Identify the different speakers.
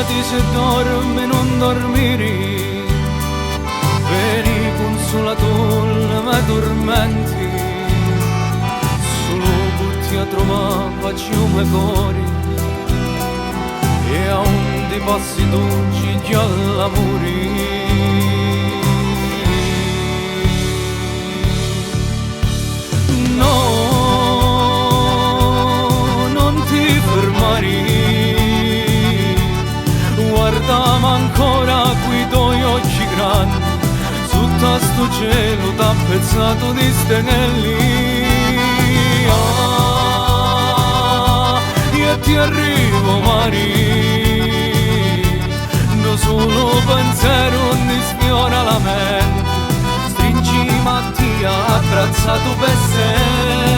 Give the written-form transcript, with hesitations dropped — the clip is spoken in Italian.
Speaker 1: svegliati se dormi non dormiri, veni consolator ma tormenti, solo butti a trovare paciume cori, e a onde passi tu ci all'amori. No, non ti fermare, guardami ancora qui tuoi occhi grandi, sotto sto cielo tappezzato di stelle. Ah, io ti arrivo Mari, da solo pensiero mi sfiora la mente, stringi Mattia abbracciato per sé.